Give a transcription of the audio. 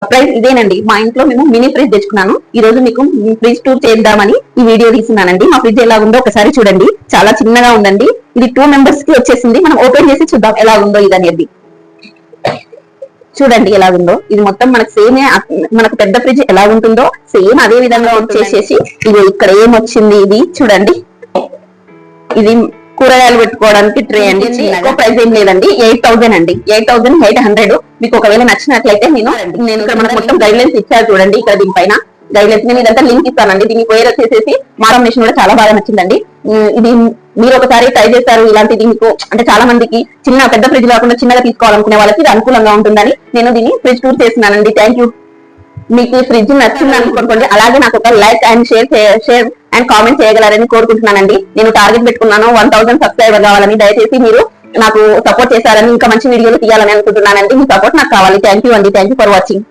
Price ఇదేనండి. మా ఇంట్లో మేము మినీ ఫ్రిడ్జ్ తెచ్చుకున్నాను. ఈ రోజు మీకు ఫ్రిడ్జ్ టూర్ చేద్దామని ఈ వీడియో తీస్తున్నానండి. మా ఫ్రిడ్జ్ ఎలా ఉందో ఒకసారి చూడండి. చాలా చిన్నగా ఉందండి. ఇది 2 మెంబర్స్ కి వచ్చేసింది. మనం ఓపెన్ చేసి చూద్దాం ఎలా ఉందో ఇది అనేది. చూడండి ఎలా ఉందో. ఇది మొత్తం మనకు సేమ్ మనకు పెద్ద ఫ్రిడ్జ్ ఎలా ఉంటుందో సేమ్ అదే విధంగా వచ్చేసేసి ఇది ఇక్కడ ఏమొచ్చింది ఇది చూడండి. ఇది కూరగాయలు పెట్టుకోవడానికి ట్రే అండి. ఎక్కువ ప్రైస్ ఏం లేదండి. 8,000 అండి. 8,800. మీకు ఒకవేళ నచ్చినట్లయితే నేను ఇక్కడ మనకు మొత్తం గైడ్ లైన్స్ ఇచ్చారు చూడండి. ఇక్కడ దీనిపైన గైడ్ లైన్స్ నేను ఇదంతా లింక్ ఇస్తానండి. దీని పేరు వచ్చేసి మా కాంబినేషన్ కూడా చాలా బాగా నచ్చిందండి. ఇది మీరు ఒకసారి ట్రై చేస్తారు. ఇలాంటిది మీకు అంటే చాలా మందికి పెద్ద ఫ్రిడ్జ్ కాకుండా చిన్నగా తీసుకోవాలనుకునే వాళ్ళకి ఇది అనుకూలంగా ఉంటుందని నేను దీన్ని ఫ్రిడ్జ్ టూర్ చేస్తున్నానండి. Thank you. మీకు ఈ ఫ్రిడ్జ్ నచ్చింది అనుకోండి. అలాగే నాకు ఒక like and share and comment చేయగలరని కోరుకుంటున్నానండి. నేను టార్గెట్ పెట్టుకున్నాను 1000 సబ్స్క్రైబర్ కావాలని. దయచేసి మీరు నాకు సపోర్ట్ చేశారని ఇంకా మంచి వీడియోలు తీయాలని అనుకుంటున్నానండి. మీ సపోర్ట్ నాకు కావాలి. థ్యాంక్ యూ అండి. Thank you for watching.